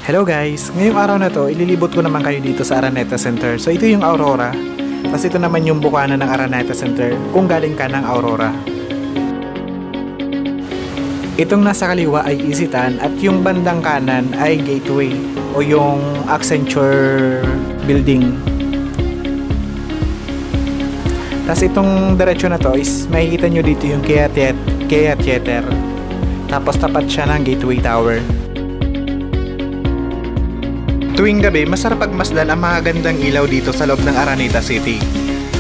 Hello guys! Ngayong araw na to, ililibot ko naman kayo dito sa Araneta Center. So ito yung Aurora. Tapos ito naman yung bukana ng Araneta Center kung galing ka ng Aurora. Itong nasa kaliwa ay Isitan at yung bandang kanan ay Gateway o yung Accenture building. Tapos itong diretsyo na to is makikita nyo dito yung Kia Theater. Tapos tapat siya ng Gateway Tower. Tuwing gabi, masarap pagmasdan ang mga gandang ilaw dito sa loob ng Araneta City.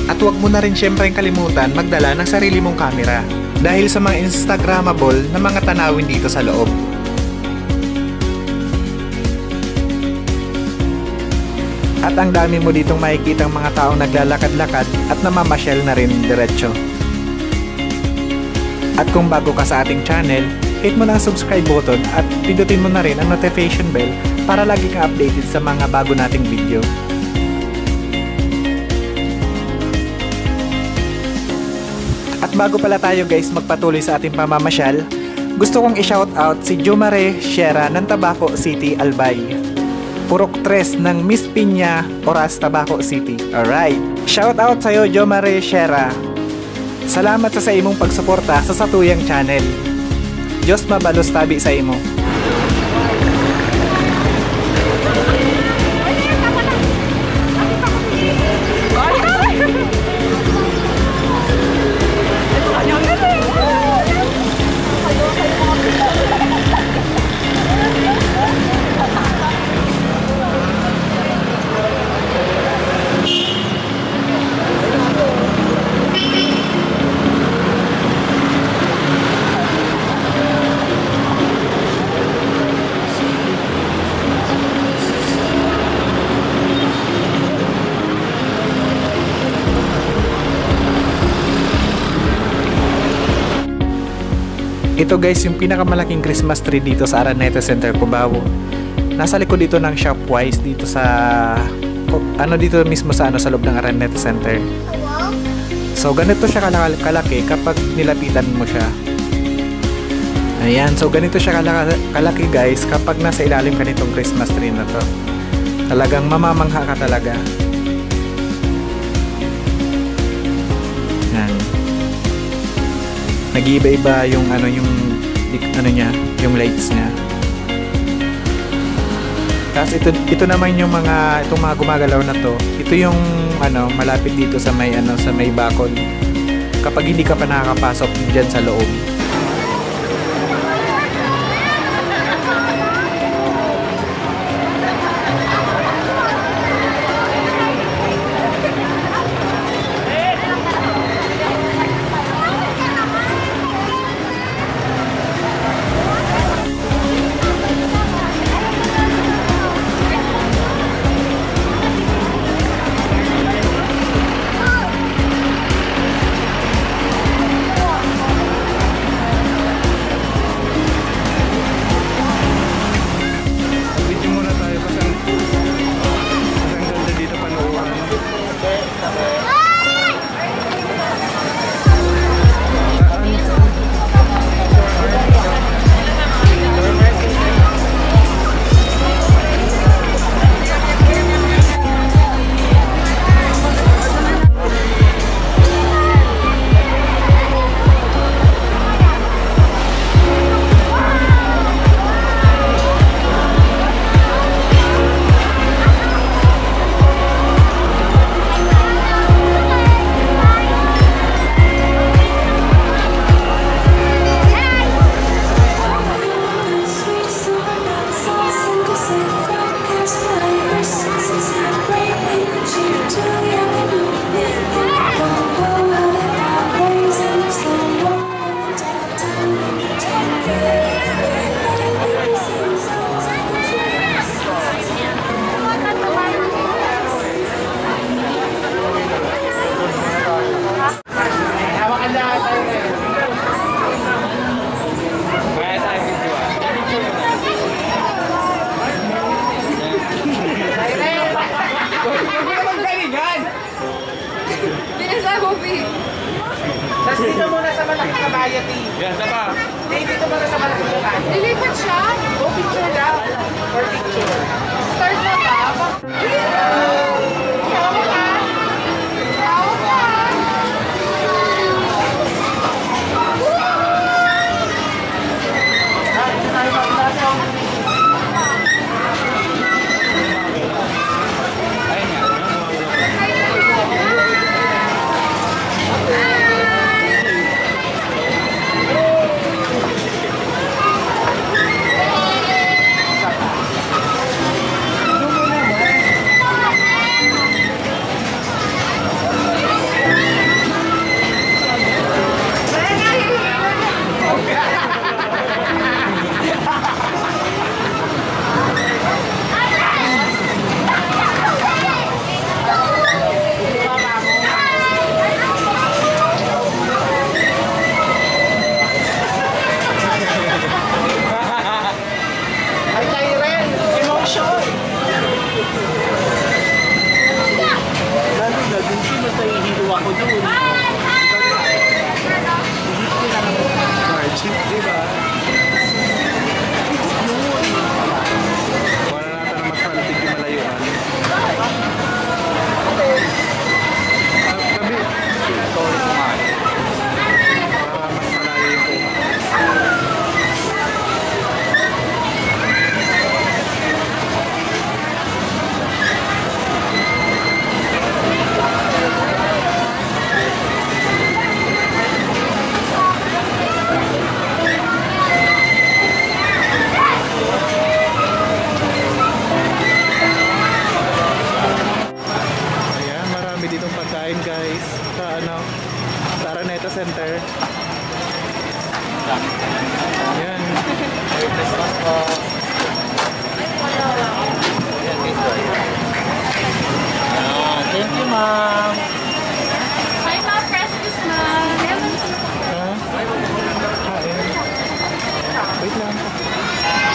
At huwag mo na rin syempre kalimutan magdala ng sarili mong kamera dahil sa mga Instagrammable na mga tanawin dito sa loob. At ang dami mo ditong makikitang mga taong naglalakad-lakad at namamasyal na rin diretsyo. At kung bago ka sa ating channel, hit mo na ang subscribe button at pindutin mo na rin ang notification bell para lagi kang updated sa mga bago nating video. At bago pala tayo guys magpatuloy sa ating pamamasyal, gusto kong i-shoutout si Jomare Sierra ng Tabaco City, Albay. Purok 3 ng Miss Piña, Oras, Tabaco City. Alright! Shoutout sa'yo Jomare Sierra. Salamat sa imong pagsuporta sa Satuyang Channel. Diyos mabalos tabi sa imo. Ito guys yung pinakamalaking Christmas tree dito sa Araneta Center, Cubao. Nasa likod dito ng Shopwise dito sa dito mismo sa sa loob ng Araneta Center. So ganito siya kalaki kapag nilapitan mo siya. Ayan, so ganito siya kalaki guys kapag nasa ilalim ka nitong Christmas tree na to. Talagang mamamangha ka talaga. Ayan. Nag-iiba-iba yung yung lights niya. Tapos ito naman yung itong mga gumagalaw na to. Ito yung malapit dito sa may sa may bakod. Kapag hindi ka pa nakakapasok diyan sa loob. Tapos dito muna sa malaking kabayan, Yan, saba. Dito muna sa malaking kabayan. Lilipat siya? Go picture lang. For picture. March, di ba? Wala natin na mas malapit yung malayuan. Tabi. Sorry ko nga. Para mas malayo yung kuma. Ayan, marami ditong pagkain guys sa sa Araneta Center. Ayan. Thank you, ma'am. Hi, ma'am. Fresh juice, ma'am. Lemon Ha? Kain. Wait lang.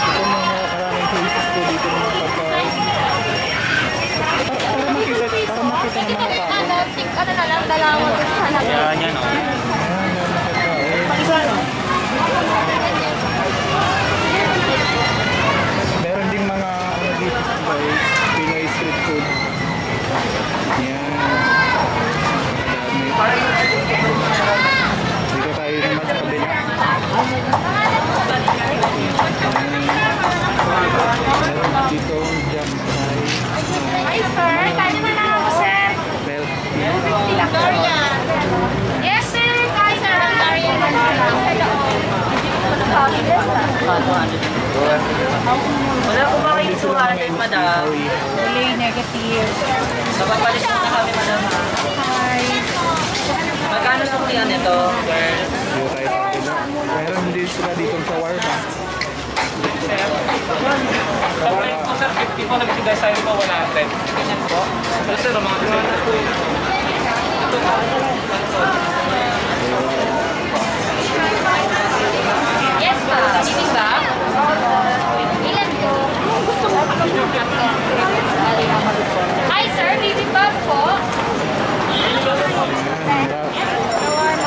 Ito mga maraming places ko dito ng mga pagkain. Para makita ng mga tao. ano na lang, dalawa doon sa lahat. Yan, yan, oh. Ayan, mga pagkain. Meron ding mga ano dito guys, Pinoy street food. Ayan. Madami. Dito tayo naman sa kabila. Meron dito jam fry. Hi, sir. Kaya naman ako, sir. Milk. Yes, sir. Kaya, sir. Darian naman ako. Wala ko makikisuhanin, madam. Delay negative. Mapapalis na kami, madam. Hi. Magkano suklian ito, girl? Dito tayo sa kabila. Meron din sila dito sa shawarma. Pag-price po sir, 50 po, nag-sigay sa'yo po, 100. Ganyan po. Pero sir, mga designer po yun. Ito po. Yes, pa. Hindi ba? Ilan po? Gusto mo? Hi, sir. Bibimbap po.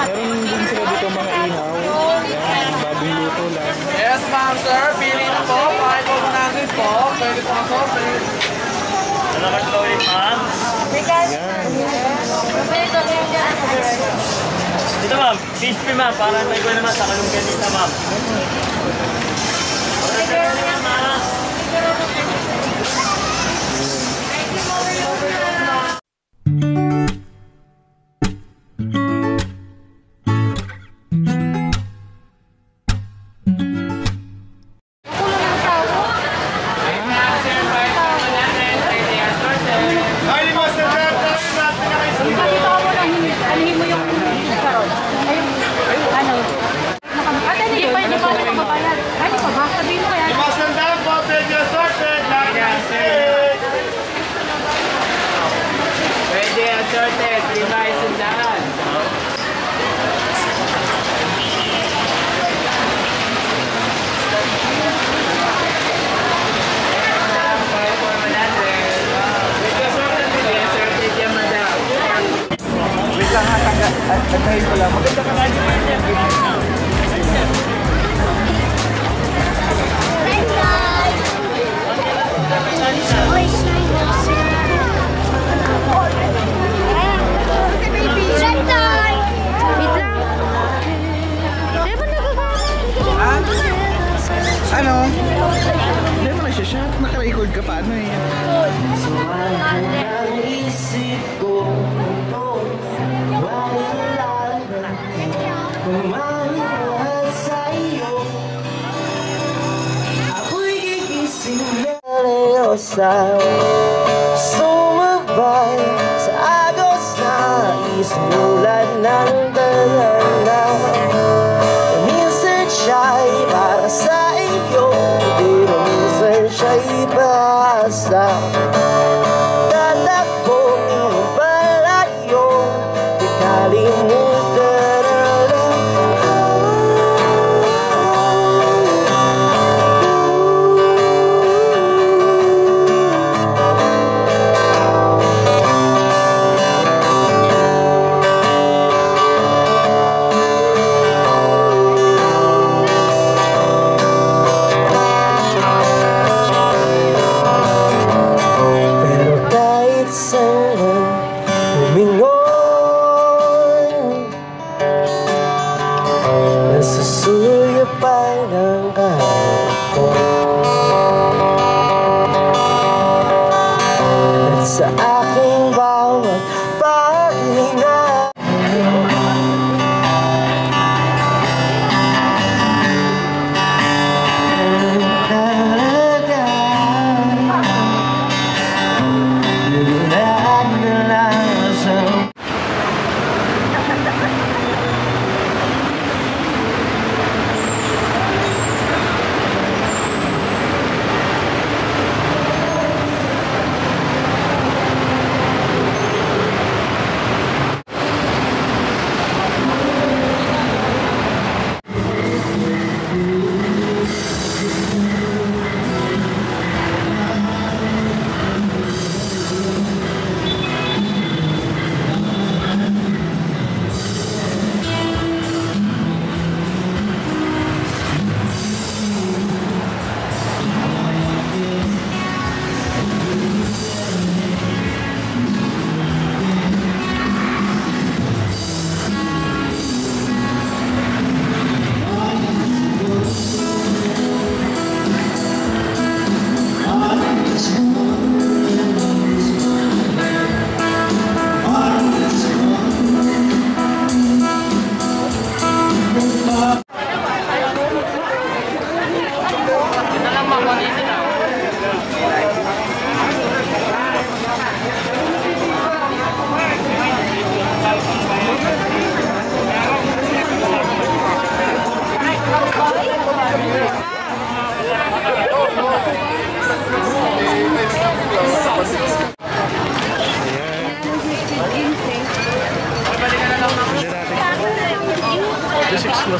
Meron din sila dito mga inaw. Ayan, bagong luto lang. Yes, ma'am, sir. Pili na po. 5,100 po. Pwede po ako. Salamat po ulit, ma'am. Ayan. Dito, ma'am. Fish pie, ma'am. Para may gawin naman sa kalunggan dito, ma'am. Pwede, assorted. Lima isundahan. Wait lang ha, tantahin ko lang. Maganda ka nga. Ano? Hindi mo na siya shot. Naka-record ka pa. Ano eh? Sumabay sa agos na isinulan ng dalaga. Minsan siya'y para sa iyo, pero minsan siya'y basta tatakbo ng palayo, di kalimutan ang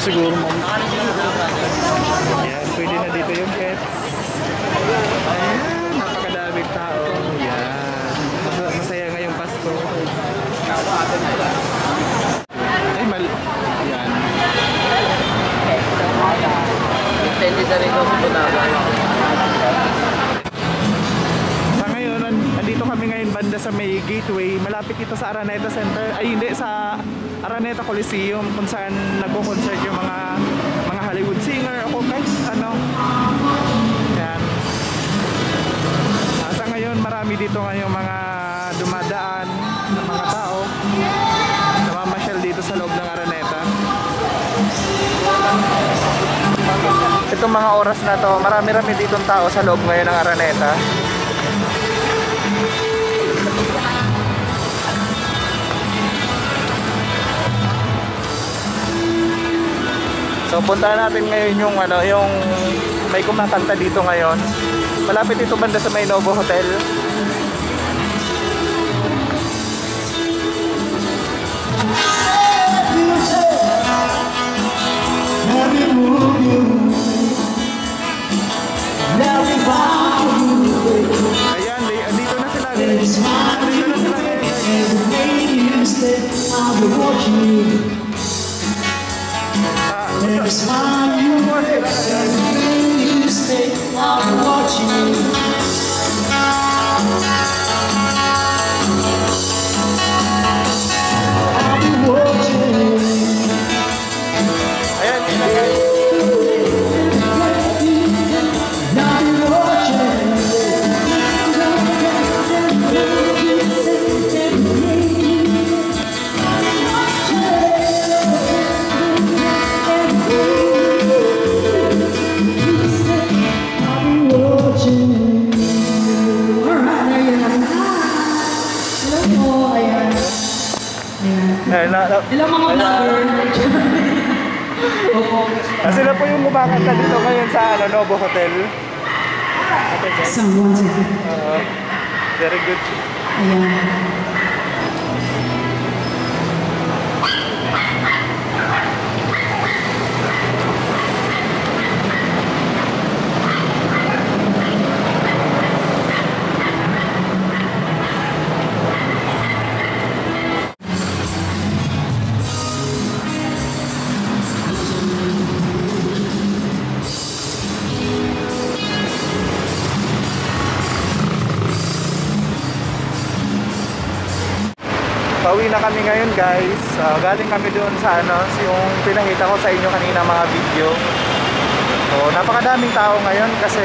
siguro ma'am. Ayan, pwede na dito yung pets. Ayan, napakadaming tao. Ayan. Masaya ngayong Pasko. Ay, ayan. Pwede na rin ako sa Bunawan. Sa ngayon, andito kami ngayon banda sa may gateway. Malapit ito sa Araneta Center. Ay, hindi, sa Araneta Coliseum kung saan nagko-concert yung mga Hollywood singer o kahit ano. Yan. Sa ngayon, marami dito ngayong mga dumadaan ng mga tao. Namamasyal dito sa loob ng Araneta. Itong mga oras na to, marami-rami ditong tao sa loob ngayon ng Araneta. So puntahan natin ngayon yung yung may kumakanta dito ngayon. Malapit ito banda sa may Novo Hotel. Ayan, dito na sila. Dito na sila ngayon. That's why you stay, I'm watching you. I'll be watching. Ayan, guys. I'll be watching. Hello mga vlogger. Sila po yung kumakanta dito ngayon sa Novo Hotel. Someone said, Very good. ayan. Pauwi na kami ngayon guys. Galing kami doon sa yung pinakita ko sa inyo kanina mga video. So napakadaming tao ngayon kasi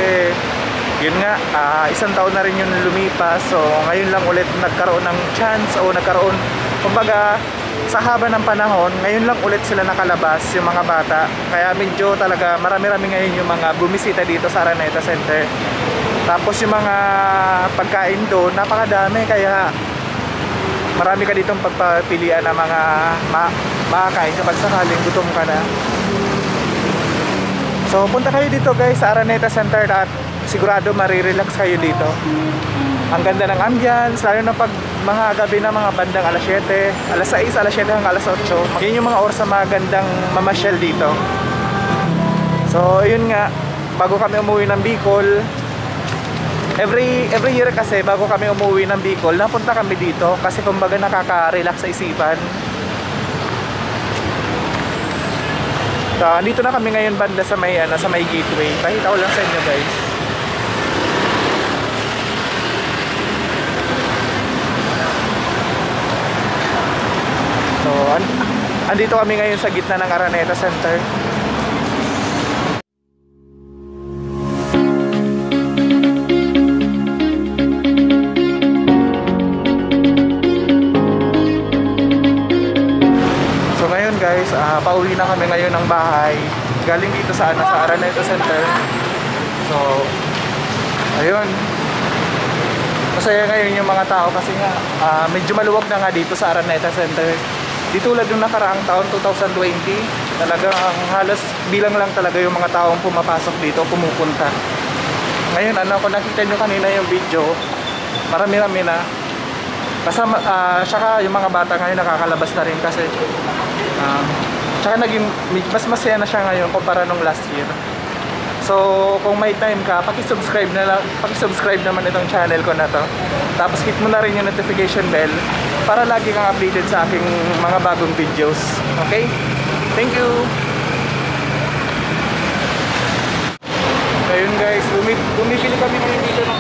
yun nga, isang taon na rin yung lumipas. So ngayon lang ulit nagkaroon ng chance o nagkaroon, kumbaga sa haba ng panahon, ngayon lang ulit sila nakalabas yung mga bata. Kaya medyo talaga marami-rami ngayon yung mga bumisita dito sa Araneta Center. Tapos yung mga pagkain doon, napakadami, kaya marami ka ditong pagpapilian ng mga makakain kapag sakaling gutom ka na. So punta kayo dito guys sa Araneta Center at sigurado marirelax kayo dito. Ang ganda ng ambience, lalo na pag mga gabi na mga bandang alas 7, alas 6, alas 7 hanggang alas 8. Yan yung mga oras na magandang mamasyal dito. So yun nga, bago kami umuwi ng Bicol, every year kasi bago kami umuwi ng Bicol, napunta kami dito kasi kumbaga nakaka-relax sa isipan. So, dito na kami ngayon banda sa may gateway. Pakita ko lang sa inyo guys. So, andito kami ngayon sa gitna ng Araneta Center. Guys, pauwi na kami ngayon ng bahay. Galing dito sa Araneta Center. So, ayun. Masaya ngayon yung mga tao kasi nga medyo maluwag na nga dito sa Araneta Center. Di tulad yung nakaraang taon 2020, talagang halos bilang lang talaga yung mga taong pumapasok dito, pumupunta. Ngayon kung nakita nyo kanina yung video, marami-rami na. Kasama, saka yung mga bata ngayon nakakalabas na rin kasi Tsaka mas masaya na siya ngayon kumpara nung last year. So, kung may time ka, paki-subscribe naman itong channel ko na to. Tapos hit mo na rin yung notification bell para lagi kang updated sa aking mga bagong videos. Okay? Thank you! Ayun guys, bumibili kami ngayon dito ng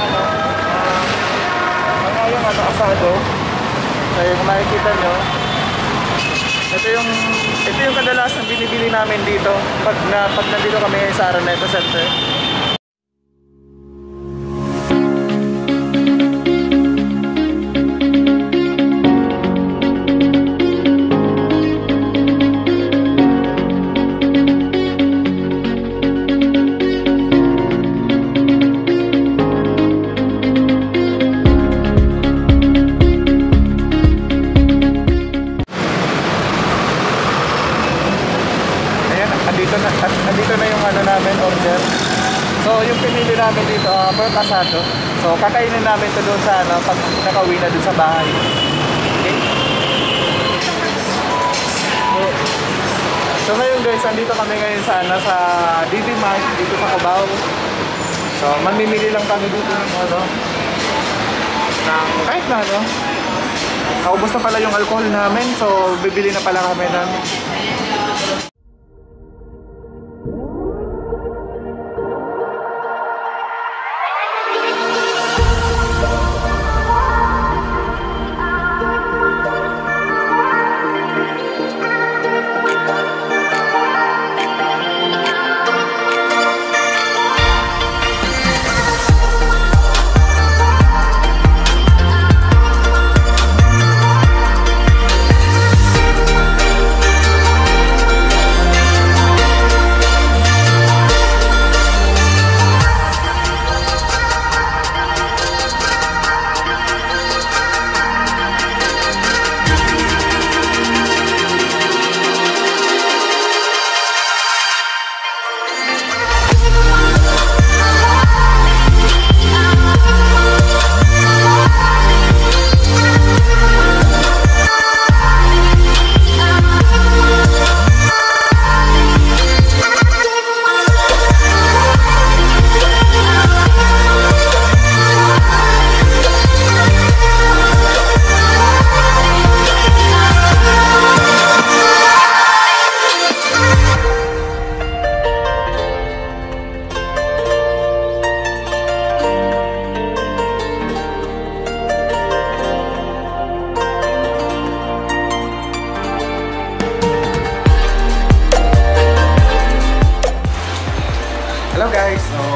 yung asado. So, kung makikita nyo, ito yung kadalasan binibili namin dito pag nandito kami ngayon sa Araneta Center. Andito na yung namin order. So yung pinili namin dito, pork asado. So kakainin namin ito doon sa pag nakauwi na doon sa bahay. Okay? So ngayon guys, andito kami ngayon sa sa DD Mart dito sa Cubao. So mamimili lang kami dito ng ng kahit na Naubos na pala yung alcohol namin, so bibili na pala kami ng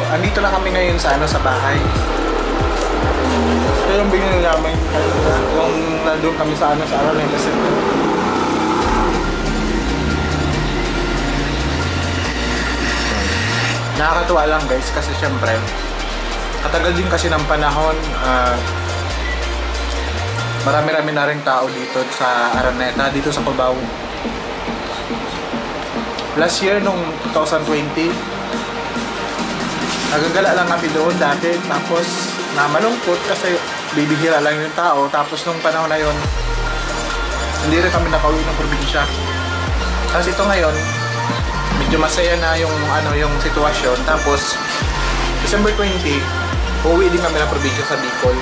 andito na kami ngayon sa sa bahay. Ito yung binili namin yung nandun kami sa sa Araneta Center. Nakakatuwa lang guys kasi syempre katagal din kasi ng panahon, marami-rami na rin tao dito sa Araneta, dito sa Cubao. Last year nung 2020 nagagala lang kami doon dati, tapos malungkot kasi bibihira lang yung tao. Tapos nung panahon na yun, hindi rin kami nakauwi ng probinsya. Kasi ito ngayon, medyo masaya na yung yung sitwasyon. Tapos December 20, uuwi din kami ng probinsya sa Bicol.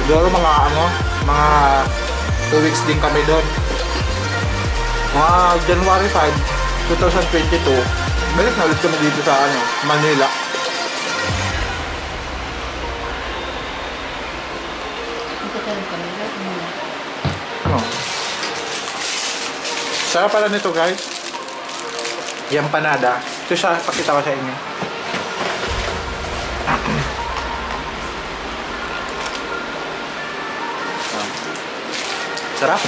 Siguro mga 2 weeks din kami doon. Mga January 5 2022, balik na ulit kami dito sa Manila. Sarap pala nito guys. Yung panada. Ito siya, pakita ko sa inyo. Sarap.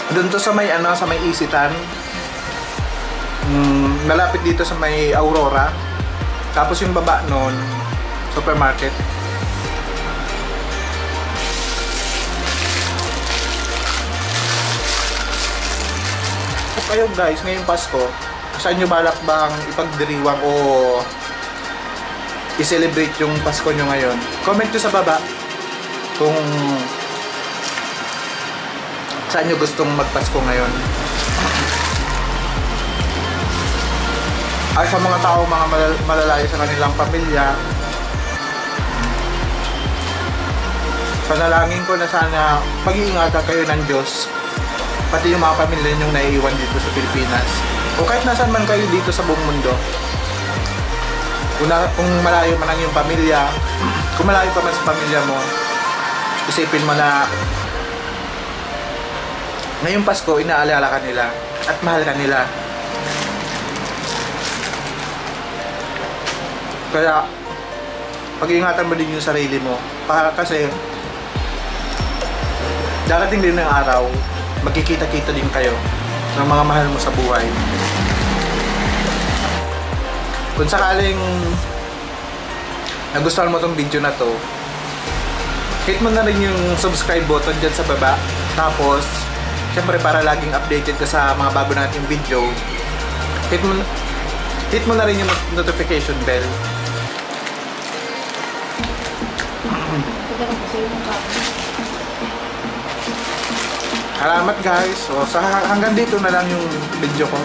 Doon to sa may sa may Isitan. Malapit dito sa may Aurora. Tapos yung baba noon, supermarket. So kayo guys, ngayong Pasko, saan nyo balak bang ipagdiriwang o i-celebrate yung Pasko nyo ngayon? Comment nyo sa baba. kung saan nyo gustong magpasko ngayon. Ay sa mga tao, mga malalayo sa kanilang pamilya, panalangin ko na sana pag-iingatan kayo ng Diyos, pati yung mga pamilya nyong naiiwan dito sa Pilipinas o kahit nasaan man kayo dito sa buong mundo. Kung malayo man ang iyong pamilya, kung malayo pa man sa pamilya mo, isipin mo na ngayong Pasko inaalala ka nila at mahal ka nila. Kaya pag-iingatan mo din yung sarili mo, kasi darating din ng araw, magkikita-kita din kayo ng mga mahal mo sa buhay. Kung sakaling nagustuhan mo tong video na to, hit mo na rin yung subscribe button dyan sa baba. Tapos, syempre para laging updated ka sa mga bago nating video, hit mo na rin yung notification bell. Salamat guys. So, hanggang dito na lang yung video ko.